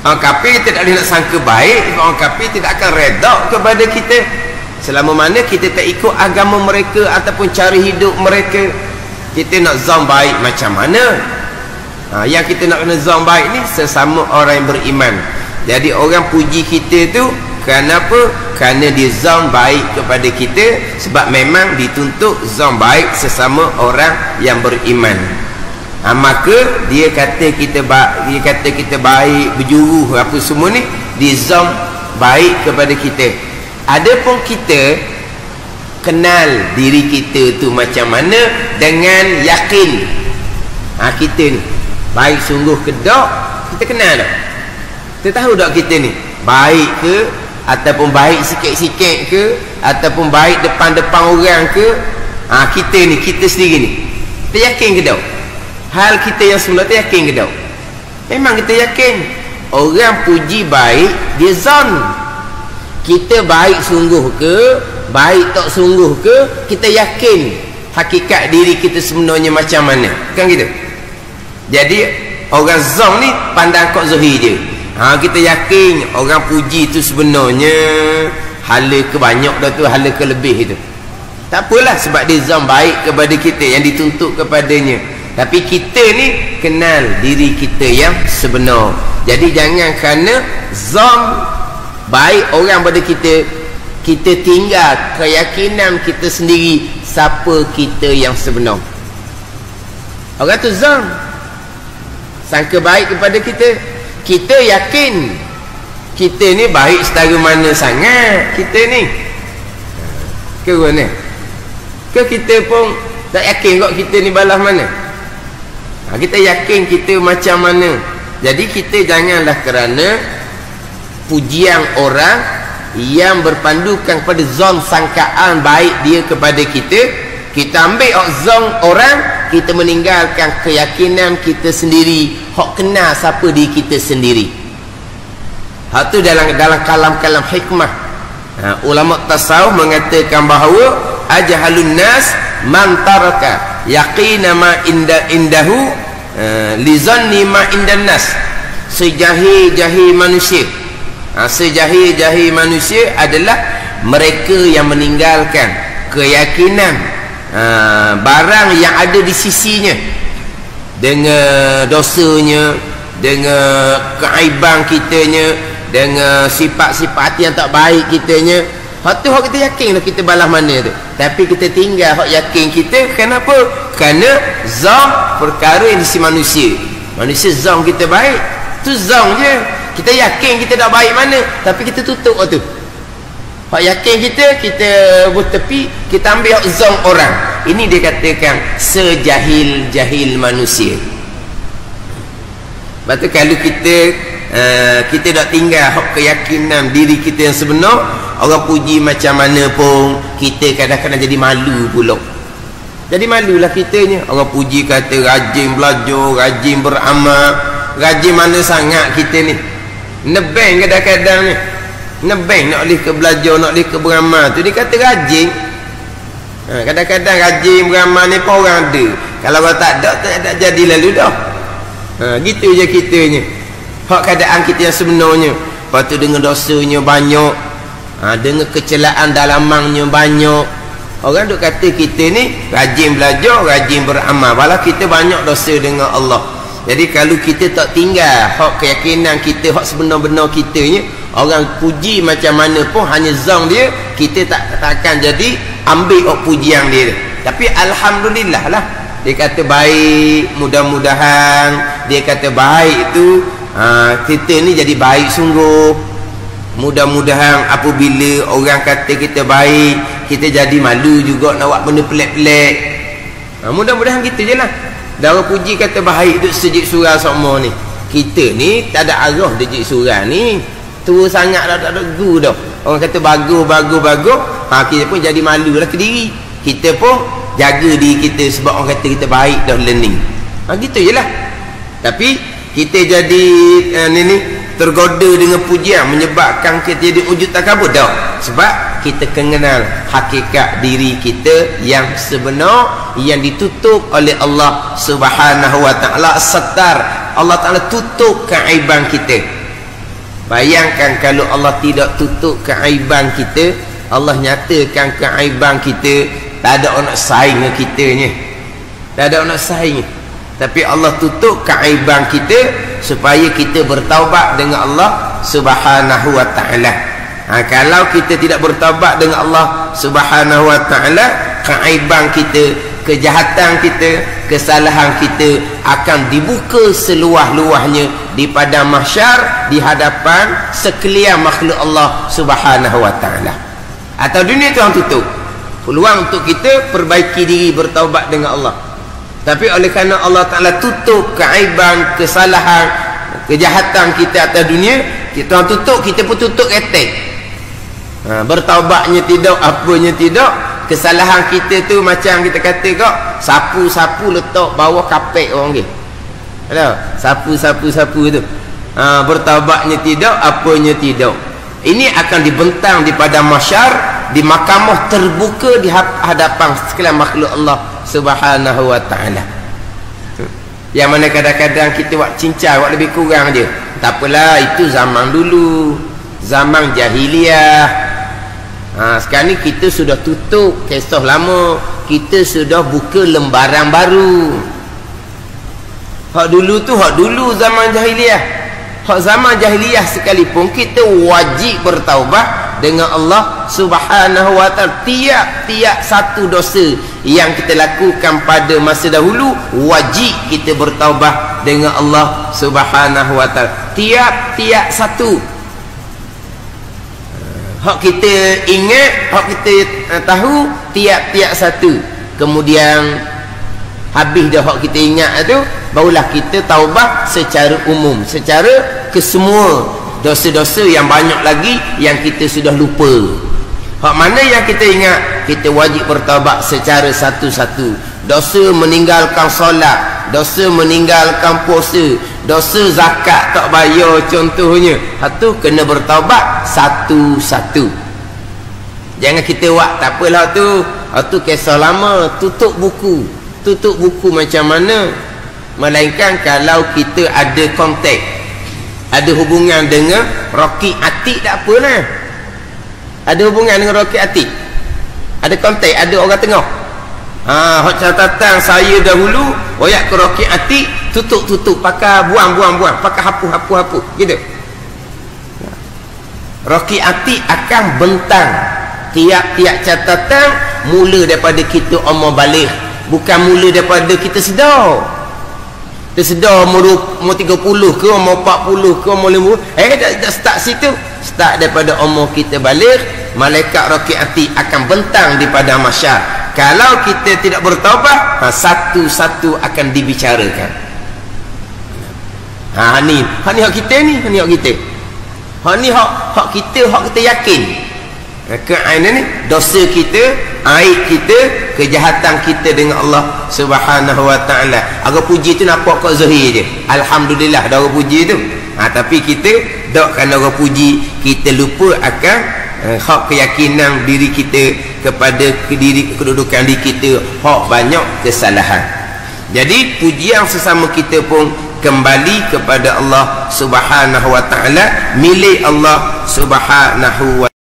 Orang kafir tidak boleh nak sangka baik. Orang kafir tidak akan redha kepada kita selama mana kita tak ikut agama mereka ataupun cara hidup mereka. Kita nak zon baik macam mana? Yang kita nak kena zon baik ni sesama orang yang beriman. Jadi orang puji kita tu kenapa? Kerana dia zon baik kepada kita, sebab memang dituntut zon baik sesama orang yang beriman. Maka dia kata kita baik, berjuru apa semua ni, dia zon baik kepada kita. Adapun kita kenal diri kita tu macam mana dengan yakin. Kita ni baik sungguh ke tak, kita kenal tak? Kita tahu tak kita ni baik ke, ataupun baik sikit-sikit ke, ataupun baik depan-depan orang ke? Kita ni, kita sendiri ni, kita yakin ke tak? Hal kita yang sebenarnya yakin ke tak? Memang kita yakin. Orang puji baik, dia zon. Kita baik sungguh ke, baik tak sungguh ke, kita yakin hakikat diri kita sebenarnya macam mana. Kan gitu. Jadi orang zon ni pandang kok zahir je. Kita yakin orang puji tu sebenarnya hala ke banyak dah tu, hala ke lebih tu. Tak apalah, sebab dia zon baik kepada kita yang dituntut kepadanya. Tapi kita ni kenal diri kita yang sebenar. Jadi jangan kerana zon baik orang pada kita, kita tinggal keyakinan kita sendiri siapa kita yang sebenar. Orang tu zon sangka baik kepada kita. Kita yakin kita ni baik setara mana sangat kita ni. Ke mana? Ke kita pun tak yakin kok kita ni balas mana? Kita yakin kita macam mana. Jadi kita janganlah kerana pujian orang yang berpandukan kepada zon sangkaan baik dia kepada kita, kita ambil zon orang, kita meninggalkan keyakinan kita sendiri, hak kenal siapa diri kita sendiri. Hak tu dalam kalam-kalam hikmah. Ulama tasawuf mengatakan bahawa ajhalun nas man taraka yaqina ma indahu li zanni ma indan nas. Sejahil-jahil manusia, sejahil-jahil manusia adalah mereka yang meninggalkan keyakinan barang yang ada di sisinya, dengan dosanya, dengan keaiban kitanya, dengan sifat-sifat yang tak baik kitanya. Hak tu hak kita yakin lah kita balas mana tu. Tapi kita tinggal hak yakin kita. Kenapa? Kerana zon perkara yang di sisi manusia. Manusia zon kita baik, tu zon je. Kita yakin kita dah baik mana, tapi kita tutup hak tu. Hak yakin kita bertepi, kita ambil hak zon orang. Ini dia katakan sejahil-jahil manusia. Lepas tu kalau kita nak tinggal hak keyakinan diri kita yang sebenar, orang puji macam mana pun kita kadang-kadang jadi malu pula. Jadi malulah kitanya. Orang puji kata rajin belajar, rajin beramal, rajin mana sangat kita ni. Nebeng kadang-kadang ni, nebeng nak boleh ke belajar, nak boleh ke beramal tu dia kata rajin. Kadang-kadang rajin beramal ni pun orang ada. Kalau orang tak ada, tak jadi lalu dah. Gitu je kitanya. Hak keadaan kita yang sebenarnya. Lepas tu dengan dosanya banyak, dengan kecelaan dalamnya banyak. Orang duk kata kita ni rajin belajar, rajin beramal, malah kita banyak dosa dengan Allah. Jadi kalau kita tak tinggal hak keyakinan kita, hak sebenar-benar kitanya, orang puji macam mana pun hanya zon dia, kita tak akan jadi ambil hak pujian dia. Tapi alhamdulillah lah, dia kata baik, mudah-mudahan dia kata baik tu kita ni jadi baik sungguh. Mudah-mudahan apabila orang kata kita baik, kita jadi malu juga nak buat benda pelik-pelik. Mudah-mudahan gitu je lah. Dah orang puji kata baik duk sejik surah semua ni, kita ni tak ada arah sejik surah ni, tua sangat dah, tak ada gu dah. Orang kata bagus, kita pun jadi malu lah ke diri. Kita pun jaga diri kita sebab orang kata kita baik dah learning. Gitu je lah. Tapi kita jadi tergoda dengan pujian menyebabkan kita jadi wujud takabur dah. Sebab kita kenal hakikat diri kita yang sebenar, yang ditutup oleh Allah Subhanahu wa taala. Sattar, Allah Taala tutup keaiban kita. Bayangkan kalau Allah tidak tutup keaiban kita, Allah nyatakan keaiban kita, tak ada orang nak saing dengan kita ni. Tak ada orang nak saing. Tapi Allah tutup keaiban kita supaya kita bertaubat dengan Allah Subhanahu wa taala. Kalau kita tidak bertaubat dengan Allah Subhanahu wa taala, keaiban kita, kejahatan kita, kesalahan kita akan dibuka seluah-luahnya di padang mahsyar, di hadapan sekalian makhluk Allah Subhanahu wa taala. Atau dunia tu orang tutup peluang untuk kita perbaiki diri, bertaubat dengan Allah. Tapi oleh kerana Allah Ta'ala tutup keaiban, kesalahan, kejahatan kita atas dunia, kita orang tutup, kita pun tutup ketek. Bertaubatnya tidak, apanya tidak. Kesalahan kita tu macam kita kata kok, sapu-sapu letak bawah kapek orang ke. Ada sapu-sapu tu. Bertaubatnya tidak, apanya tidak. Ini akan dibentang di padang mahsyar, di mahkamah terbuka di hadapan sekalian makhluk Allah Subhanahu wa taala. Yang mana kadang-kadang kita buat cincai, buat lebih kurang je. Tak apalah, itu zaman dulu, zaman jahiliah. Sekarang ni kita sudah tutup kisah lama, kita sudah buka lembaran baru. Hak dulu tu hak dulu zaman jahiliah. Hak zaman jahiliah sekalipun kita wajib bertaubat dengan Allah Subhanahu wa taala. Tiap-tiap satu dosa yang kita lakukan pada masa dahulu, wajib kita bertaubat dengan Allah Subhanahu wa taala. Tiap-tiap satu. Hak kita ingat, hak kita tahu, tiap-tiap satu. Kemudian habis dah hak kita ingat tu, barulah kita taubat secara umum, secara kesemua dosa-dosa yang banyak lagi yang kita sudah lupa. Hak mana yang kita ingat, kita wajib bertaubat secara satu-satu. Dosa meninggalkan solat, dosa meninggalkan puasa, dosa zakat tak bayar contohnya, hatu kena bertaubat satu-satu. Jangan kita buat tak apalah tu, hatu kisah lama, tutup buku. Tutup buku macam mana? Melainkan kalau kita ada kontak, ada hubungan dengan Rocky Atik, tak apalah. Ada hubungan dengan Rocky Atik, ada kontak, ada orang tengah. Hak catatan saya dahulu royak ke Rocky Atik, tutup pakai buang, pakai hapus gitu. Rocky Atik akan bentang tiap-tiap catatan mula daripada kita umur balik, bukan mula daripada kita sedar. Kita sedar umur 30 ke, umur 40 ke, umur 50. Dah start situ. Start daripada umur kita balik, malaikat Rocky Atik akan bentang di padang mahsyar. Kalau kita tidak bertaubat, satu-satu akan dibicarakan. Ni hak kita ni, ni hak kita. Hak ni hak kita yakin. Keainan ni dosa kita, aib kita, kejahatan kita dengan Allah Subhanahu wa taala. Agak puji tu nampak kat zahir je. Alhamdulillah dah orang puji tu. Tapi kita dak kena orang puji, kita lupa akan hak keyakinan diri kita kepada kedudukan diri kita, hak banyak kesalahan. Jadi pujian sesama kita pun kembali kepada Allah Subhanahu wa taala, milik Allah Subhanahu wa